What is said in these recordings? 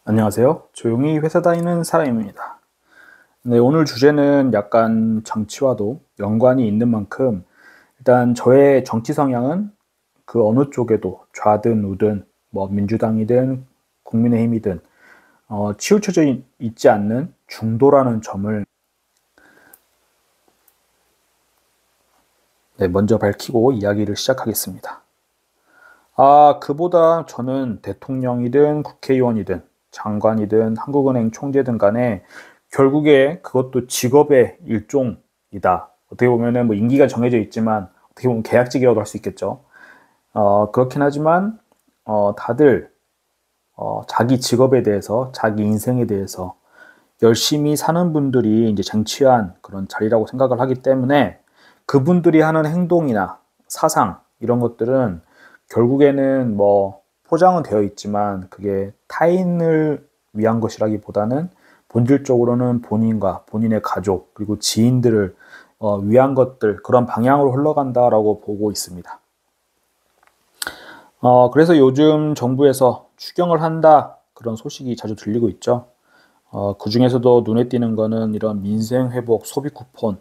안녕하세요. 조용히 회사 다니는 사람입니다. 네, 오늘 주제는 약간 정치와도 연관이 있는 만큼 일단 저의 정치 성향은 그 어느 쪽에도 좌든 우든 뭐 민주당이든 국민의힘이든 치우쳐져 있지 않는 중도라는 점을 네, 먼저 밝히고 이야기를 시작하겠습니다. 그보다 저는 대통령이든 국회의원이든 장관이든 한국은행 총재든 간에 결국에 그것도 직업의 일종이다. 어떻게 보면은 뭐 임기가 정해져 있지만 어떻게 보면 계약직이라고 할 수 있겠죠. 그렇긴 하지만 다들 자기 직업에 대해서 자기 인생에 대해서 열심히 사는 분들이 이제 쟁취한 그런 자리라고 생각을 하기 때문에 그분들이 하는 행동이나 사상 이런 것들은 결국에는 뭐 포장은 되어 있지만 그게 타인을 위한 것이라기보다는 본질적으로는 본인과 본인의 가족 그리고 지인들을 위한 것들 그런 방향으로 흘러간다라고 보고 있습니다. 그래서 요즘 정부에서 추경을 한다 그런 소식이 자주 들리고 있죠. 그 중에서도 눈에 띄는 거는 이런 민생 회복 소비 쿠폰,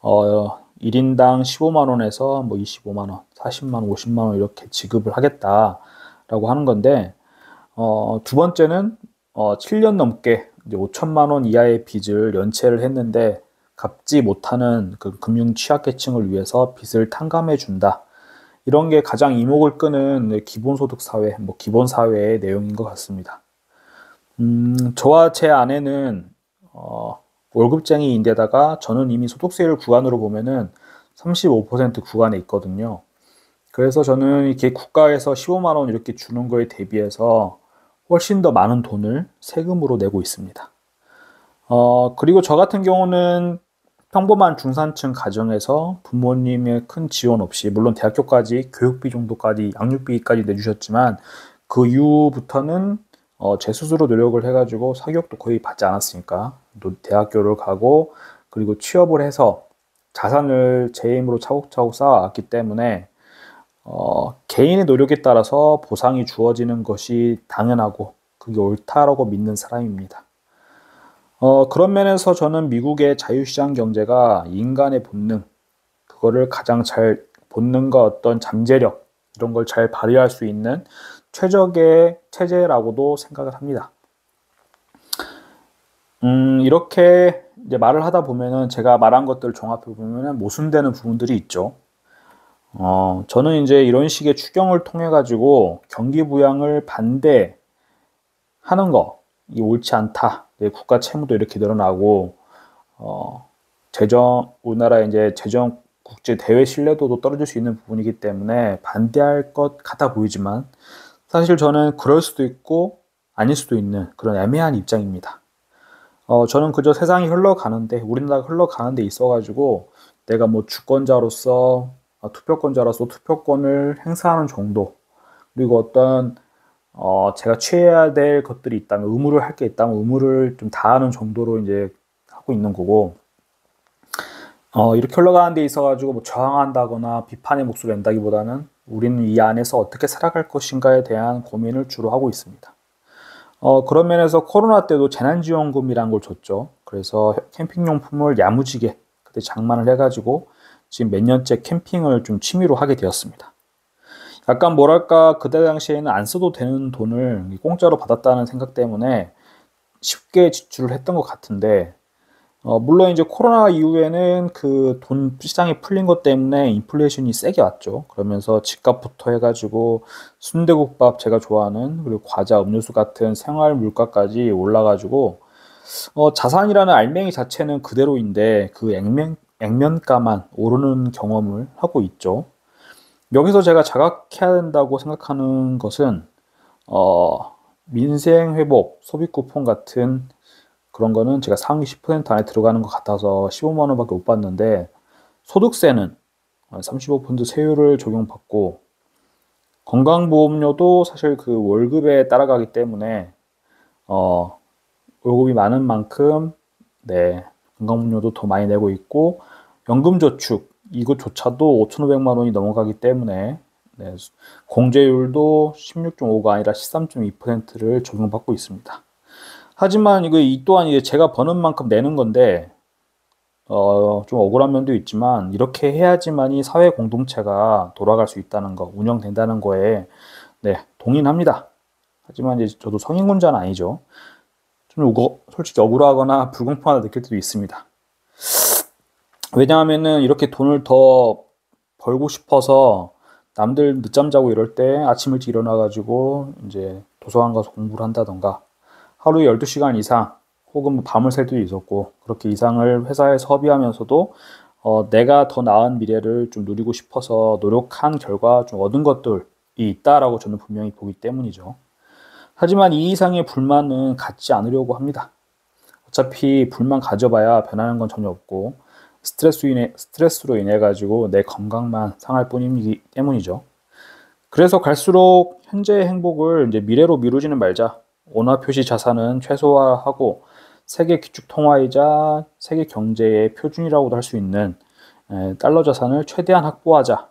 1인당 15만 원에서 뭐 25만 원, 40만 원, 50만 원 이렇게 지급을 하겠다라고 하는 건데, 두 번째는 7년 넘게 이제 5천만 원 이하의 빚을 연체를 했는데 갚지 못하는 그 금융 취약계층을 위해서 빚을 탕감해 준다. 이런 게 가장 이목을 끄는 기본소득 사회, 뭐 기본 사회의 내용인 것 같습니다. 저와 제 아내는 월급쟁이인데다가 저는 이미 소득세율 구간으로 보면은 35% 구간에 있거든요. 그래서 저는 이렇게 국가에서 15만 원 이렇게 주는 거에 대비해서 훨씬 더 많은 돈을 세금으로 내고 있습니다. 그리고 저 같은 경우는 평범한 중산층 가정에서 부모님의 큰 지원 없이, 물론 대학교까지 교육비 정도까지, 양육비까지 내주셨지만, 그 이후부터는 제 스스로 노력을 해가지고 사교육도 거의 받지 않았으니까, 또 대학교를 가고, 그리고 취업을 해서 자산을 제 힘으로 차곡차곡 쌓아왔기 때문에, 개인의 노력에 따라서 보상이 주어지는 것이 당연하고, 그게 옳다라고 믿는 사람입니다. 그런 면에서 저는 미국의 자유시장 경제가 인간의 본능, 그거를 가장 잘, 본능과 어떤 잠재력, 이런 걸 잘 발휘할 수 있는 최적의 체제라고도 생각을 합니다. 이렇게 이제 말을 하다 보면은 제가 말한 것들 종합해 보면은 모순되는 부분들이 있죠. 저는 이제 이런 식의 추경을 통해 가지고 경기 부양을 반대하는 거, 이 옳지 않다. 네, 국가 채무도 이렇게 늘어나고 우리나라 이제 재정 국제 대외 신뢰도도 떨어질 수 있는 부분이기 때문에 반대할 것 같아 보이지만 사실 저는 그럴 수도 있고 아닐 수도 있는 그런 애매한 입장입니다. 저는 그저 세상이 흘러가는데 우리나라가 흘러가는 데 있어가지고 내가 뭐 주권자로서 투표권자로서 투표권을 행사하는 정도 그리고 어떤 제가 취해야 될 것들이 있다면 의무를 할 게 있다면 의무를 좀 다하는 정도로 이제 하고 있는 거고 이렇게 흘러가는 데 있어가지고 뭐 저항한다거나 비판의 목소리를 낸다기보다는 우리는 이 안에서 어떻게 살아갈 것인가에 대한 고민을 주로 하고 있습니다. 그런 면에서 코로나 때도 재난지원금이라는 걸 줬죠. 그래서 캠핑용품을 야무지게 그때 장만을 해가지고 지금 몇 년째 캠핑을 좀 취미로 하게 되었습니다. 약간 뭐랄까 그때 당시에는 안 써도 되는 돈을 공짜로 받았다는 생각 때문에 쉽게 지출을 했던 것 같은데 물론 이제 코로나 이후에는 그 돈 시장이 풀린 것 때문에 인플레이션이 세게 왔죠. 그러면서 집값부터 해가지고 순대국밥 제가 좋아하는 그리고 과자, 음료수 같은 생활 물가까지 올라가지고 자산이라는 알맹이 자체는 그대로인데 그 액면가만 오르는 경험을 하고 있죠. 여기서 제가 자각해야 된다고 생각하는 것은 민생 회복, 소비 쿠폰 같은 그런 거는 제가 상위 10% 안에 들어가는 것 같아서 15만 원밖에 못 받는데 소득세는 35% 세율을 적용받고 건강보험료도 사실 그 월급에 따라가기 때문에 월급이 많은 만큼 네, 건강보험료도 더 많이 내고 있고 연금저축 이것조차도 5,500만 원이 넘어가기 때문에 네, 공제율도 16.5가 아니라 13.2%를 적용받고 있습니다. 하지만 이 또한 이제 제가 버는 만큼 내는 건데, 좀 억울한 면도 있지만, 이렇게 해야지만이 사회 공동체가 돌아갈 수 있다는 거, 운영된다는 거에, 네, 동의합니다. 하지만 이제 저도 성인군자는 아니죠. 좀 솔직히 억울하거나 불공평하다 느낄 때도 있습니다. 왜냐하면은 이렇게 돈을 더 벌고 싶어서 남들 늦잠 자고 이럴 때 아침 일찍 일어나가지고 이제 도서관 가서 공부를 한다던가 하루에 12시간 이상 혹은 뭐 밤을 샐 때도 있었고 그렇게 이상을 회사에 소비하면서도 내가 더 나은 미래를 좀 누리고 싶어서 노력한 결과 좀 얻은 것들이 있다라고 저는 분명히 보기 때문이죠. 하지만 이 이상의 불만은 갖지 않으려고 합니다. 어차피 불만 가져봐야 변하는 건 전혀 없고 스트레스로 인해 가지고 내 건강만 상할 뿐이기 때문이죠. 그래서 갈수록 현재의 행복을 이제 미래로 미루지는 말자. 원화 표시 자산은 최소화하고 세계 기축 통화이자 세계 경제의 표준이라고도 할 수 있는 달러 자산을 최대한 확보하자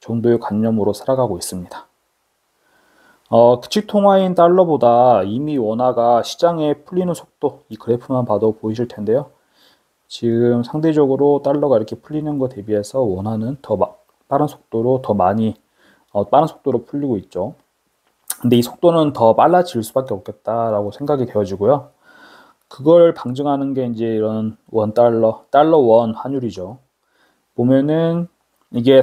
정도의 관념으로 살아가고 있습니다. 기축 통화인 달러보다 이미 원화가 시장에 풀리는 속도, 이 그래프만 봐도 보이실 텐데요. 지금 상대적으로 달러가 이렇게 풀리는 것 대비해서 원화는 더 빠른 속도로 빠른 속도로 풀리고 있죠. 근데 이 속도는 더 빨라질 수밖에 없겠다라고 생각이 되어지고요. 그걸 방증하는 게 이제 이런 달러 원 환율이죠. 보면은 이게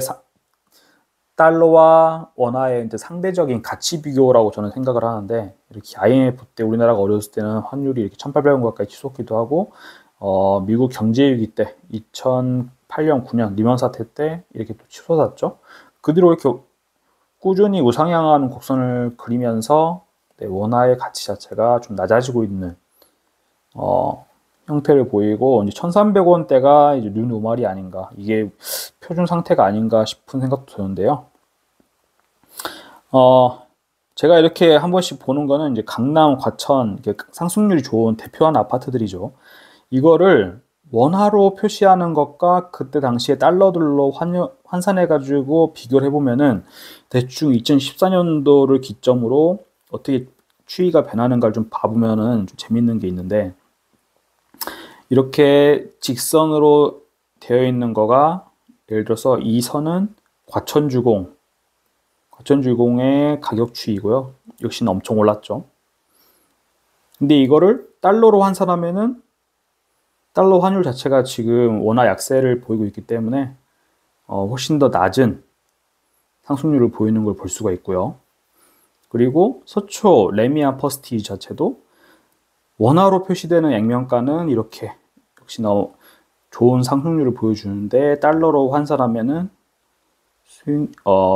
달러와 원화의 이제 상대적인 가치 비교라고 저는 생각을 하는데, 이렇게 IMF 때 우리나라가 어렸을 때는 환율이 이렇게 1,800원 가까이 치솟기도 하고, 미국 경제 위기 때 2008년, 9년 리먼 사태 때 이렇게 또 치솟았죠. 그 뒤로 이렇게 꾸준히 우상향하는 곡선을 그리면서 원화의 가치 자체가 좀 낮아지고 있는 형태를 보이고, 이제 1,300원대가 이제 뉴 노멀이 아닌가, 이게 표준 상태가 아닌가 싶은 생각도 드는데요. 제가 이렇게 한 번씩 보는 거는 이제 강남, 과천 상승률이 좋은 대표하는 아파트들이죠. 이거를 원화로 표시하는 것과 그때 당시에 달러들로 환산해가지고 비교를 해보면은 대충 2014년도를 기점으로 어떻게 추이가 변하는가를 좀 봐보면은 좀 재밌는 게 있는데, 이렇게 직선으로 되어 있는 거가 예를 들어서 이 선은 과천주공의 가격 추이고요. 역시는 엄청 올랐죠. 근데 이거를 달러로 환산하면은 달러 환율 자체가 지금 원화 약세를 보이고 있기 때문에 훨씬 더 낮은 상승률을 보이는 걸 볼 수가 있고요. 그리고 서초 레미안 퍼스티지 자체도 원화로 표시되는 액면가는 이렇게 역시나 좋은 상승률을 보여주는데, 달러로 환산하면은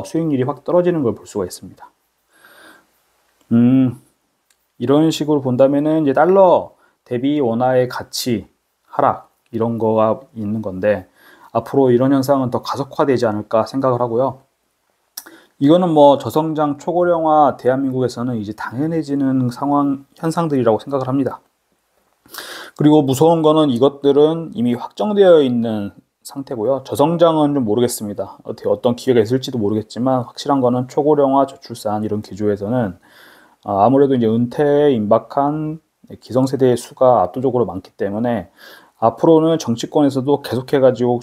수익률이 확 떨어지는 걸 볼 수가 있습니다. 이런 식으로 본다면은 이제 달러 대비 원화의 가치 하락, 이런 거가 있는 건데, 앞으로 이런 현상은 더 가속화되지 않을까 생각을 하고요. 이거는 뭐 저성장 초고령화 대한민국에서는 이제 당연해지는 현상들이라고 생각을 합니다. 그리고 무서운 거는 이것들은 이미 확정되어 있는 상태고요. 저성장은 좀 모르겠습니다. 어떤 기회가 있을지도 모르겠지만, 확실한 거는 초고령화, 저출산 이런 기조에서는 아무래도 이제 은퇴에 임박한 기성세대의 수가 압도적으로 많기 때문에 앞으로는 정치권에서도 계속해가지고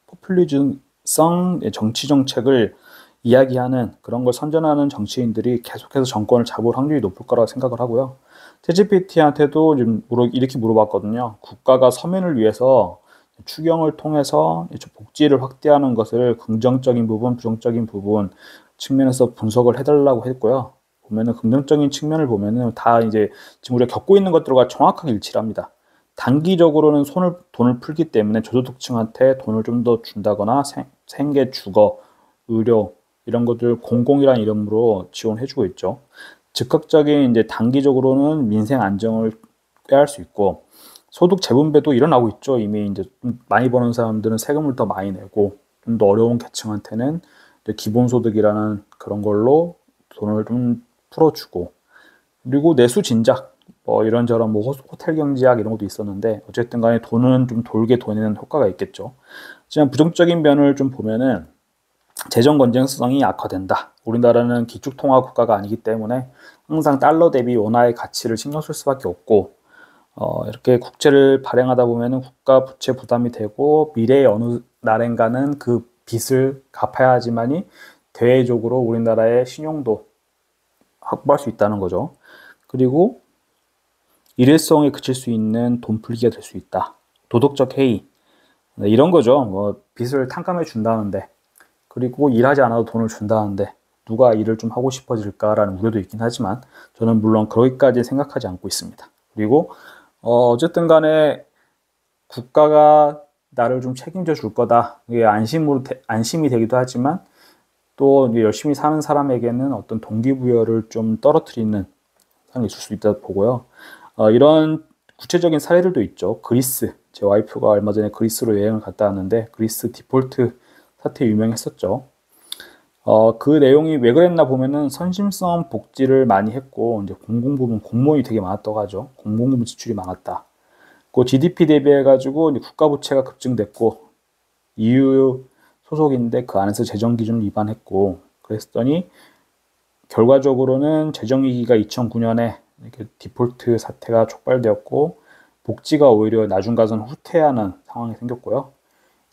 포퓰리즘성 정치 정책을 이야기하는 그런 걸 선전하는 정치인들이 계속해서 정권을 잡을 확률이 높을 거라고 생각을 하고요. 챗GPT한테도 이렇게 물어봤거든요. 국가가 서민을 위해서 추경을 통해서 복지를 확대하는 것을 긍정적인 부분, 부정적인 부분 측면에서 분석을 해달라고 했고요. 보면은 긍정적인 측면을 보면은 다 이제 지금 우리가 겪고 있는 것들과 정확하게 일치를 합니다. 단기적으로는 돈을 풀기 때문에 저소득층한테 돈을 좀 더 준다거나 생계, 주거, 의료 이런 것들 공공이라는 이름으로 지원해주고 있죠. 즉각적인 이제 단기적으로는 민생 안정을 꾀할 수 있고, 소득 재분배도 일어나고 있죠. 이미 이제 좀 많이 버는 사람들은 세금을 더 많이 내고, 좀 더 어려운 계층한테는 기본소득이라는 그런 걸로 돈을 좀 풀어주고, 그리고 내수 진작 이런저런 호텔 경제학 이런 것도 있었는데, 어쨌든 간에 돈은 좀 돌게 도는 효과가 있겠죠. 하지만 부정적인 면을 좀 보면은 재정 건전성이 악화된다. 우리나라는 기축통화 국가가 아니기 때문에 항상 달러 대비 원화의 가치를 신경 쓸 수밖에 없고, 이렇게 국채를 발행하다 보면은 국가 부채 부담이 되고, 미래의 어느 날엔가는 그 빚을 갚아야 하지만이 대외적으로 우리나라의 신용도 확보할 수 있다는 거죠. 그리고 일회성에 그칠 수 있는 돈 풀기가 될 수 있다. 도덕적 해이. 네, 이런 거죠. 뭐 빚을 탕감해 준다는데, 그리고 일하지 않아도 돈을 준다는데 누가 일을 좀 하고 싶어질까라는 우려도 있긴 하지만, 저는 물론 그렇게까지 생각하지 않고 있습니다. 그리고 어쨌든 간에 국가가 나를 좀 책임져 줄 거다. 이게 안심이 되기도 하지만, 또 열심히 사는 사람에게는 어떤 동기부여를 좀 떨어뜨리는 상황이 있을 수 있다 보고요. 이런 구체적인 사례들도 있죠. 그리스, 제 와이프가 얼마 전에 그리스로 여행을 갔다 왔는데 그리스 디폴트 사태 유명했었죠. 그 내용이 왜 그랬나 보면은 선심성 복지를 많이 했고, 이제 공공부문 공무원이 되게 많았다고 하죠. 공공부문 지출이 많았다. 그 GDP 대비해가지고 국가 부채가 급증됐고, EU 소속인데 그 안에서 재정 기준을 위반했고, 그랬더니 결과적으로는 재정위기가 2009년에 이렇게 디폴트 사태가 촉발되었고, 복지가 오히려 나중 가서는 후퇴하는 상황이 생겼고요.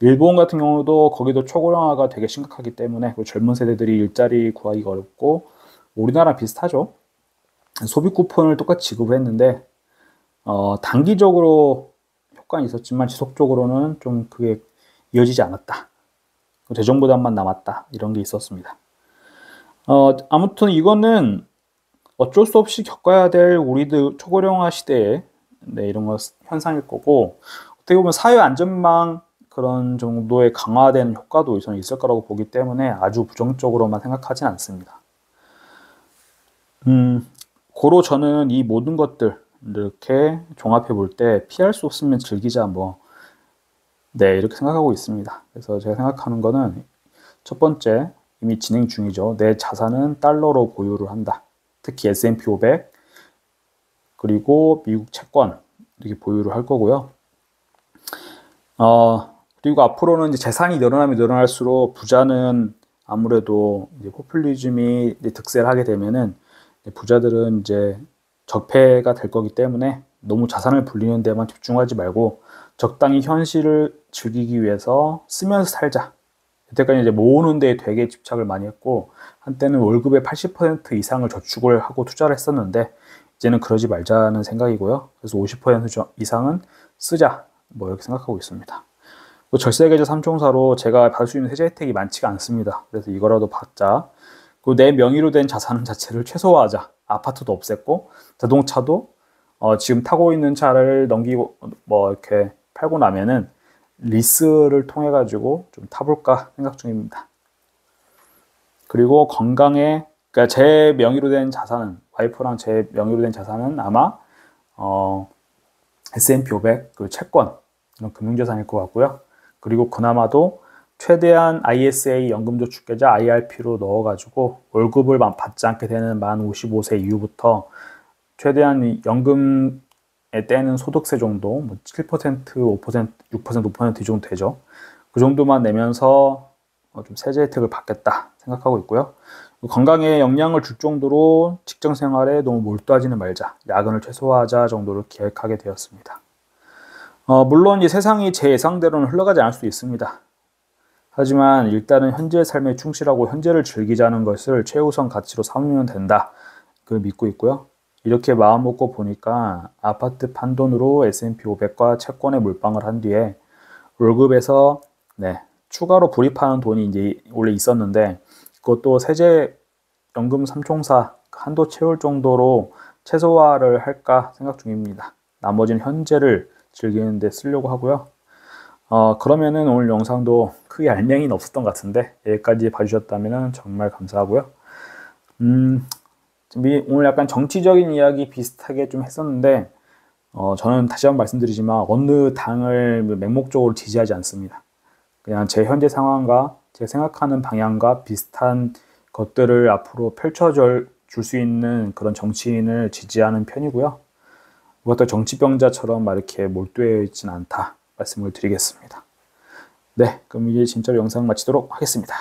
일본 같은 경우도 거기도 초고령화가 되게 심각하기 때문에 젊은 세대들이 일자리 구하기가 어렵고, 우리나라 비슷하죠. 소비 쿠폰을 똑같이 지급을 했는데 단기적으로 효과는 있었지만 지속적으로는 좀 그게 이어지지 않았다. 재정 부담만 남았다. 이런 게 있었습니다. 아무튼 이거는 어쩔 수 없이 겪어야 될 우리들 초고령화 시대에 이런 거 현상일 거고, 어떻게 보면 사회 안전망 그런 정도의 강화된 효과도 저는 있을 거라고 보기 때문에 아주 부정적으로만 생각하진 않습니다. 고로 저는 이 모든 것들 이렇게 종합해 볼 때 피할 수 없으면 즐기자 이렇게 생각하고 있습니다. 그래서 제가 생각하는 거는 첫 번째, 이미 진행 중이죠. 내 자산은 달러로 보유를 한다. 특히 S&P 500 그리고 미국 채권 이렇게 보유를 할 거고요. 그리고 앞으로는 이제 재산이 늘어나면 늘어날수록 부자는 아무래도 이제 포퓰리즘이 이제 득세를 하게 되면은 부자들은 이제 적폐가 될 거기 때문에 너무 자산을 불리는 데만 집중하지 말고 적당히 현실을 즐기기 위해서 쓰면서 살자. 여태까지 이제 모으는 데에 되게 집착을 많이 했고, 한때는 월급의 80% 이상을 저축을 하고 투자를 했었는데, 이제는 그러지 말자는 생각이고요. 그래서 50% 이상은 쓰자. 이렇게 생각하고 있습니다. 절세계좌 3총사로 제가 받을 수 있는 세제 혜택이 많지가 않습니다. 그래서 이거라도 받자. 그리고 내 명의로 된 자산 자체를 최소화하자. 아파트도 없앴고, 자동차도 지금 타고 있는 차를 넘기고 이렇게 팔고 나면은 리스를 통해 가지고 좀 타볼까 생각 중입니다. 그리고 건강에, 그러니까 제 명의로 된 자산은, 와이프랑 제 명의로 된 자산은 아마 S&P 500 그 채권 이런 금융자산일 것 같고요. 그리고 그나마도 최대한 ISA 연금저축계좌 IRP로 넣어가지고 월급을 받지 않게 되는 만 55세 이후부터 최대한 연금에 떼는 소득세 정도 7%, 5%, 6%, 5% 이 정도 되죠. 그 정도만 내면서 좀 세제 혜택을 받겠다 생각하고 있고요. 건강에 영향을 줄 정도로 직장 생활에 너무 몰두하지는 말자, 야근을 최소화하자 정도를 계획하게 되었습니다. 물론 이 세상이 제 예상대로는 흘러가지 않을 수 있습니다. 하지만 일단은 현재의 삶에 충실하고 현재를 즐기자는 것을 최우선 가치로 삼으면 된다. 그걸 믿고 있고요. 이렇게 마음먹고 보니까 아파트 판돈으로 S&P 500과 채권에 몰빵을 한 뒤에 월급에서 추가로 불입하는 돈이 이제 원래 있었는데, 그것도 세제 연금 3총사 한도 채울 정도로 최소화를 할까 생각 중입니다. 나머지는 현재를 즐기는 데 쓰려고 하고요. 그러면은 오늘 영상도 크게 알맹이는 없었던 것 같은데 여기까지 봐주셨다면 정말 감사하고요. 오늘 약간 정치적인 이야기 비슷하게 좀 했었는데, 저는 다시 한번 말씀드리지만 어느 당을 맹목적으로 지지하지 않습니다. 그냥 제 현재 상황과 제가 생각하는 방향과 비슷한 것들을 앞으로 펼쳐줄 수 있는 그런 정치인을 지지하는 편이고요. 무엇도 정치병자처럼 이렇게 몰두해 있지는 않다 말씀을 드리겠습니다. 그럼 이제 진짜로 영상 마치도록 하겠습니다.